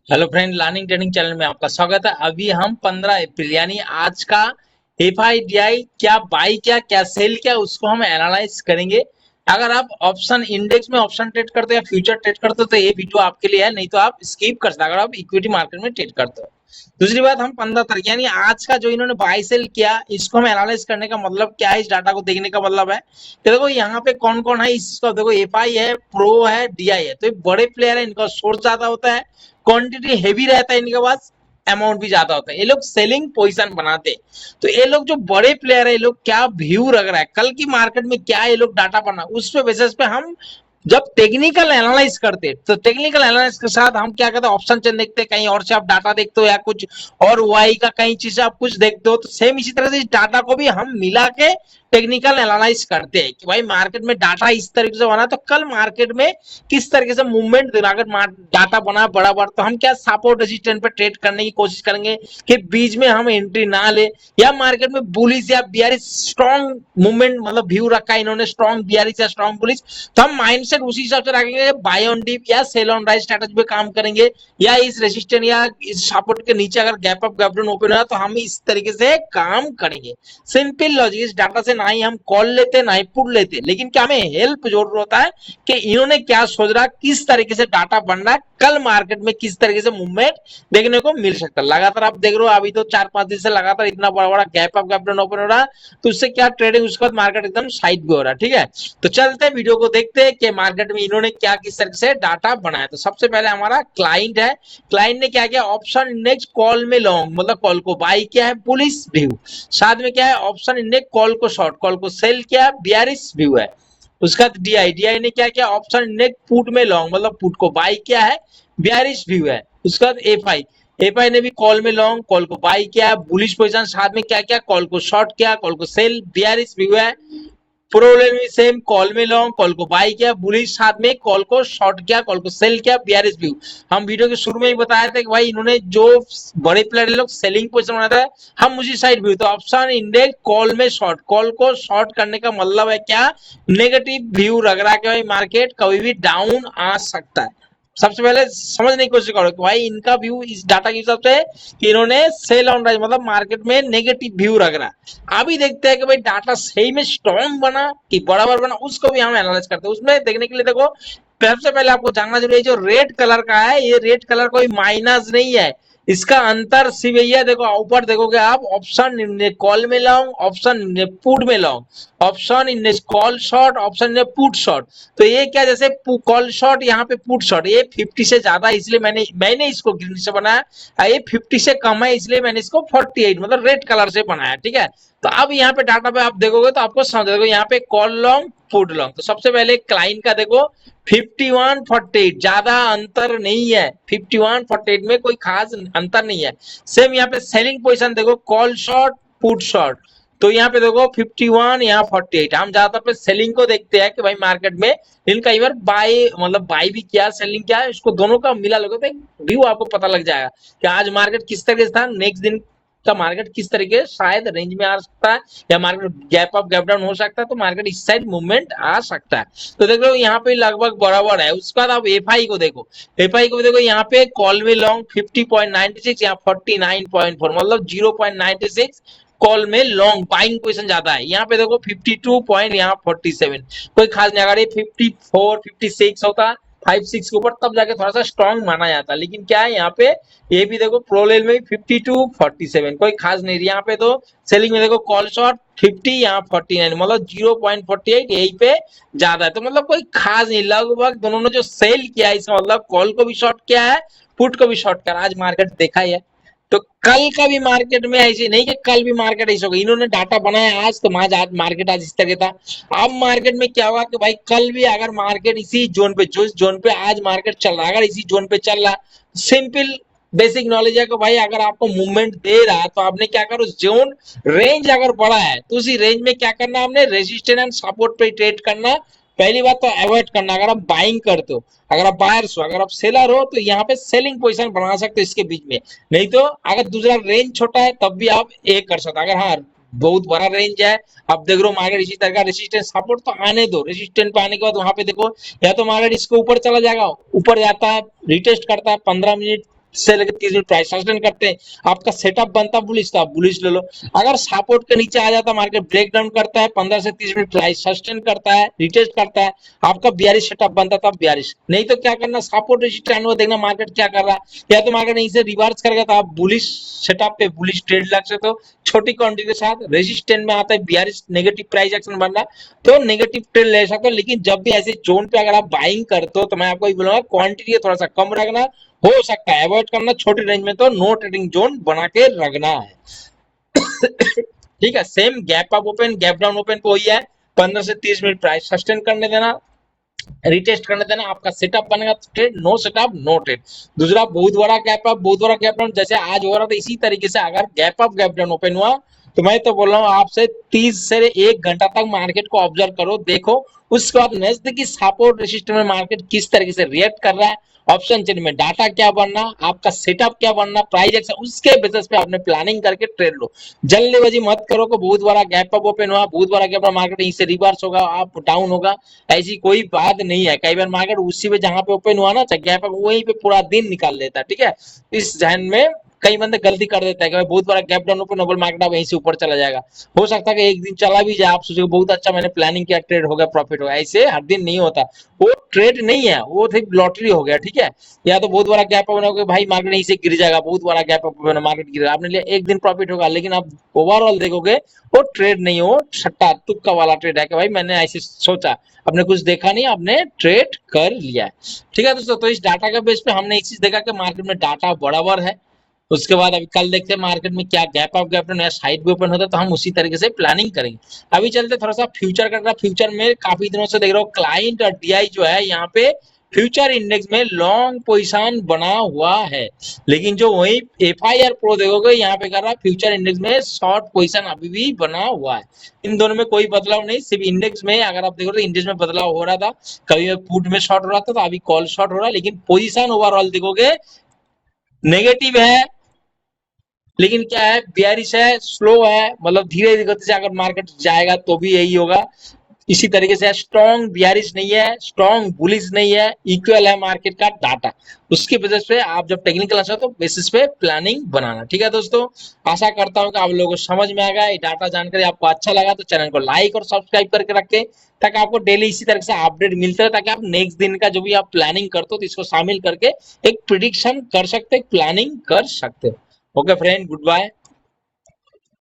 Hello friend, learning training channel में आपका स्वागत है। अभी हम 15 अप्रैल यानी आज का एफआईडीआई क्या बाई क्या सेल क्या उसको हम एनालाइज करेंगे। अगर आप ऑप्शन इंडेक्स में ऑप्शन ट्रेड करते हो या फ्यूचर ट्रेड करते हो तो ये वीडियो आपके लिए है, नहीं तो आप स्किप कर सकते हो अगर आप इक्विटी मार्केट में ट्रेड करते हो। दूसरी बात, हम 15 तारीख यानी आज का जो इन्होंने बाई सेल किया इसको हम एनालाइज करने का मतलब क्या है, इस डाटा को देखने का मतलब है कि देखो यहाँ पे कौन कौन है। इसका देखो एफआई है, प्रो है, डीआई है, तो ये बड़े प्लेयर है, इनका सोर्स ज्यादा होता है, क्वांटिटी हेवी रहता है इनके पास, अमाउंट भी ज्यादा होता है। ये लोग सेलिंग पोजीशन बनाते हैं। तो ये लोग जो बड़े प्लेयर है, ये लोग क्या व्यू रख रहा है कल की मार्केट में, क्या ये लोग डाटा बना, उस पे बेसिस पे हम जब टेक्निकल एनालाइज करते हैं तो टेक्निकल एनालिसिस के साथ हम क्या करते हैं, ऑप्शन चेन देखते हैं, कहीं और से आप डाटा देखते हो या कुछ और वाई का कहीं चीज आप कुछ देखते हो, तो सेम इसी तरह से इस डाटा को भी हम मिला के टेक्निकल एनालाइज करते हैं कि भाई मार्केट में डाटा इस तरीके से बना तो कल मार्केट में किस तरीके से मूवमेंट देना। अगर डाटा बना बराबर तो हम क्या सपोर्ट रेजिस्टेंस पे ट्रेड करने की कोशिश करेंगे कि बीच में हम एंट्री ना ले, या मार्केट में बुलिश या बियरिश स्ट्रॉन्ग मूवमेंट मतलब व्यू रखा है इन्होंने, स्ट्रॉन्ग बियरिश या स्ट्रॉन्ग बुलिश, तो हम माइंडसेट उसी हिसाब से रखेंगे, बाय ऑन डिप या सेल ऑन राइज स्ट्रेटजी पे काम करेंगे, या इस रेजिस्टेंस या इस सपोर्ट के नीचे अगर gap up gap down open हो तो हम इस तरीके से काम करेंगे। सिंपल लॉजिक, इस डाटा से ना ही हम कॉल लेते ना ही पुट लेते, लेकिन क्या हमें हेल्प जरूर होता है कि इन्होंने क्या सोच रहा, किस तरीके से डाटा बन रहा है, कल मार्केट में किस तरीके से मूवमेंट देखने को मिल सकता है। लगातार आप देख रहे हो अभी तो 4-5 दिन से लगातार इतना बड़ा बड़ा gap up gap down open हो रहा है, तो उससे क्या ट्रेडिंग उसके बाद मार्केट एकदम साइड पे हो रहा है। ठीक है, तो चलते हैं वीडियो को देखते हैं कि मार्केट में इन्होंने क्या किस तरीके से डाटा बनाया। तो सबसे पहले हमारा क्लाइंट है, क्लाइंट ने क्या किया, ऑप्शन इंडेक्स कॉल में लॉन्ग मतलब कॉल को बाई किया है, बुलिश व्यू, साथ में क्या है ऑप्शन इंडेक्स कॉल को शॉर्ट, कॉल को सेल किया, बियरिश व्यू है। उसका डीआई, डीआई ने क्या किया, ऑप्शन इंडेक्स पुट में लॉन्ग मतलब पुट को बाई किया है, बियरिश व्यू है। उसका बाद एफआई, एफआई ने भी कॉल में लॉन्ग, कॉल को बाई किया, बुलिश पोजीशन, साथ में क्या किया, कॉल को शॉर्ट किया, कॉल को सेल, बियरिश व्यू है। प्रोलेन भी सेम, कॉल में लॉन्ग, कॉल को बाई किया, बुलिश साथ में कॉल को शॉर्ट किया, कॉल को सेल किया, बियरिश व्यू। हम वीडियो के शुरू में ही बताया था कि भाई इन्होंने जो बड़े प्लेयर लोग सेलिंग पोजीशन बनाता है, हम उसी साइड व्यू, तो ऑप्शन इंडेक्स कॉल में शॉर्ट, कॉल को शॉर्ट करने का मतलब है क्या, नेगेटिव व्यू लग रहा है कि भाई मार्केट कभी भी डाउन आ सकता है। सबसे पहले समझने की कोशिश करो कि भाई इनका व्यू इस डाटा के हिसाब से कि इन्होंने सेल ऑन राइज मतलब मार्केट में नेगेटिव व्यू रख रहा है। अभी देखते हैं कि भाई डाटा सही में स्ट्रॉन्ग बना कि बराबर बना, उसको भी हम एनालाइज करते हैं। उसमें देखने के लिए देखो, सबसे पहले आपको जानना जरूरी है, जो रेड कलर का है ये रेड कलर कोई माइनस नहीं है, इसका अंतर सिर्फ यही है, देखो ऊपर देखोगे आप, ऑप्शन कॉल में लॉन्ग, ऑप्शन पुट में long, option in call short, option in put short. तो ये क्या, जैसे कॉल शॉर्ट यहाँ पे पुट शॉर्ट, ये 50 से ज्यादा इसलिए मैंने इसको ग्रीन से बनाया, ये 50 से कम है इसलिए मैंने इसको 48 मतलब रेड कलर से बनाया। ठीक है, तो अब यहाँ पे डाटा पे आप देखोगे तो आपको समझ देखो यहाँ पे कॉल लॉन्ग पुट लॉन्ग। तो सबसे पहले क्लाइंट का देखो 51-48, ज्यादा अंतर नहीं है, 51-48 में कोई खास अंतर नहीं है। सेम यहाँ पे सेलिंग पोजीशन देखो, कॉल शॉर्ट पुट शॉर्ट, तो यहाँ पे देखो 51 यहाँ 48। हम ज्यादातर पे सेलिंग को देखते हैं कि भाई मार्केट में इनका इधर बाय मतलब बाय भी किया, सेलिंग किया, इसको दोनों का मिला लोगे तो व्यू आपको पता लग जाएगा कि आज मार्केट किस तरीके से था, नेक्स्ट दिन का मार्केट किस तरीके शायद रेंज में आ सकता है, या market gap up gap down हो सकता है, तो मार्केट इस साइड मूवमेंट आ सकता है। तो देख लो यहाँ पे लगभग बराबर है। उसके बाद आप एफआई को देखो, एफआई को देखो यहाँ पे कॉल में लॉन्ग 50.96, यहाँ 49.4 मतलब 0.96 कॉल में लॉन्ग बाइंग पोजीशन ज्यादा है। यहाँ पे देखो 52 पॉइंट यहाँ 47, कोई खास नहीं। अगर ये 54 56 होता 56 के ऊपर तब जाके थोड़ा सा स्ट्रॉन्ग माना जाता, लेकिन क्या है यहाँ पे ये भी देखो प्रोलेल में 52 47 कोई खास नहीं। यहाँ पे तो सेलिंग में देखो कॉल शॉर्ट 50 यहाँ 49 मतलब 0.48 यही पे ज्यादा है, तो मतलब कोई खास नहीं। लगभग दोनों ने जो सेल किया है इसका मतलब कॉल को भी शॉर्ट किया है, पुट को भी शॉर्ट किया। आज मार्केट देखा ही है, तो कल का भी मार्केट में ऐसे नहीं कि कल भी मार्केट ऐसे होगा, इन्होंने डाटा बनाया आज तो आज मार्केट आज इस तरह था। अब मार्केट में क्या होगा कि भाई कल भी अगर मार्केट इसी जोन पे, जो जोन पे आज मार्केट चल रहा है, अगर इसी जोन पे चल रहा है, सिंपल बेसिक नॉलेज है कि भाई अगर आपको मूवमेंट दे रहा है तो आपने क्या करो, जोन रेंज अगर बड़ा है तो उसी रेंज में क्या करना, हमने रेजिस्टेंस एंड सपोर्ट पे ट्रेड करना। पहली बात तो अवॉइड करना, अगर आप बाइंग करते हो, अगर आप बायर्स हो, अगर आप सेलर हो तो यहाँ पे सेलिंग पोजीशन बना सकते हो इसके बीच में। नहीं तो अगर दूसरा रेंज छोटा है तब भी आप एक कर सकते हो। अगर हाँ बहुत बड़ा रेंज है, आप देख रहे हो मार्केट इसी तरह का रेजिस्टेंस सपोर्ट तो आने दो, रेजिस्टेंस पे आने के बाद वहां पे देखो या तो मार्केट इसके ऊपर चला जाएगा, ऊपर जाता है रिटेस्ट करता है 15 मिनट से लेकर 30 मिनट प्राइस सस्टेन करते हैं, आपका सेटअप बनता बुलिश, तो आप बुलिश ले लो। अगर सपोर्ट के नीचे आ जाता मार्केट ब्रेक डाउन करता है, 15 से 30 मिनट प्राइस सस्टेन करता है, रिटेस्ट करता है, आपका 42 सेटअप बनता था 42। नहीं तो क्या करना, सपोर्ट रेजिस्टेंस वो देखना मार्केट क्या कर रहा है, या तो मार्केट यहीं से रिवर्स करेगा तो आप बुलिश सेटअप पे बुलिश ट्रेड लग सकते हो छोटी क्वांटिटी के साथ। रेजिस्टेंस में आता है 42 नेगेटिव प्राइस एक्शन बन रहा तो नेगेटिव ट्रेड ले सकते हो। लेकिन जब भी ऐसे जोन पे अगर आप बाइंग करते हो तो मैं आपको ये बोलूंगा क्वांटिटी थोड़ा सा कम रखना, हो सकता है अवॉइड करना, छोटे रेंज में तो नो ट्रेडिंग जोन बना के रखना है। ठीक है, same gap up open gap down open को वही है, 15 से 30 मिनट प्राइस सस्टेन करने देना, रिटेस्ट करने देना, आपका सेटअप बनेगा trade, no setup no trade. दूसरा बहुत बड़ा गैप अप बहुत बड़ा गैप डाउन जैसे आज हो रहा था, इसी तरीके से अगर gap up gap down open हुआ तो मैं तो बोल रहा हूँ आपसे 30 से 1 घंटा तक मार्केट को ऑब्जर्व करो, देखो उसके बाद नजदीकी सपोर्ट रेसिस्टेंस में मार्केट किस तरीके से रिएक्ट कर रहा है, ऑप्शन चेन में डाटा क्या बनना, आपका सेटअप क्या बनना, प्राइस एक्शन, उसके बेसिस पे आपने प्लानिंग करके ट्रेड लो। जल्दबाजी मत करो को बहुत बड़ा गैप अप ओपन हुआ, बहुत बड़ा गैप मार्केट यहीं से रिवर्स होगा, आप डाउन होगा, ऐसी कोई बात नहीं है। कई बार मार्केट उसी पे जहां पे ओपन हुआ ना गैप अप वहीं पे पूरा दिन निकाल लेता है। ठीक है, इस जहन में कई बंदे गलती कर देता है कि भाई बहुत बड़ा गैप डाउन ओपन नोबल मार्केट वहीं से ऊपर चला जाएगा, हो सकता है कि एक दिन चला भी जाए, आप सोचोगे बहुत अच्छा मैंने प्लानिंग किया ट्रेड हो गया प्रॉफिट हो गया, ऐसे हर दिन नहीं होता, वो ट्रेड नहीं है, वो सिर्फ लॉटरी हो गया। ठीक है, या तो बहुत बड़ा गैप अप होगा भाई मार्केट यहीं से गिर जाएगा, बहुत बड़ा गैप अप मार्केट गिरेगा, आपने लिया एक दिन प्रॉफिट होगा, लेकिन आप ओवरऑल देखोगे वो ट्रेड नहीं हो, सट्टा तुक्का वाला ट्रेड है कि भाई मैंने ऐसे सोचा, आपने कुछ देखा नहीं, आपने ट्रेड कर लिया है। ठीक है दोस्तों, तो इस डाटा के बेस पे हमने एक चीज देखा कि मार्केट में डाटा बराबर है। उसके बाद अभी कल देखते हैं मार्केट में क्या गैप अप गैप नया साइड भी ओपन होता है तो हम उसी तरीके से प्लानिंग करेंगे। अभी चलते थोड़ा सा फ्यूचर का, फ्यूचर में काफी दिनों से देख रहा हूँ क्लाइंट और डीआई जो है यहाँ पे फ्यूचर इंडेक्स में लॉन्ग पोजीशन बना हुआ है, लेकिन जो वही एफआईआर प्रो देखोगे यहाँ पे कर रहा है फ्यूचर इंडेक्स में शॉर्ट पोजीशन अभी भी बना हुआ है। इन दोनों में कोई बदलाव नहीं, सिर्फ इंडेक्स में अगर आप देखो तो इंडेक्स में बदलाव हो रहा था, कभी पुट में शॉर्ट हो रहा था तो अभी कॉल शॉर्ट हो रहा है, लेकिन पोजीशन ओवरऑल देखोगे नेगेटिव है, लेकिन क्या है बेयरिश है, स्लो है, मतलब धीरे गति से अगर मार्केट जाएगा तो भी यही होगा। इसी तरीके से स्ट्रॉन्ग बियरिश नहीं है, स्ट्रॉन्ग बुलिश नहीं है, इक्वल है मार्केट का डाटा, उसके बेसिस पे आप जब टेक्निकल अच्छा तो बेसिस पे प्लानिंग बनाना। ठीक है दोस्तों, आशा करता हूं कि आप लोगों को समझ में आएगा, ये डाटा जानकारी आपको अच्छा लगा तो चैनल को लाइक और सब्सक्राइब करके रखें ताकि आपको डेली इसी तरह से अपडेट मिलता है, ताकि आप नेक्स्ट दिन का जो भी आप प्लानिंग करते हो तो इसको शामिल करके एक प्रिडिक्शन कर सकते, प्लानिंग कर सकते। Okay friend, good bye.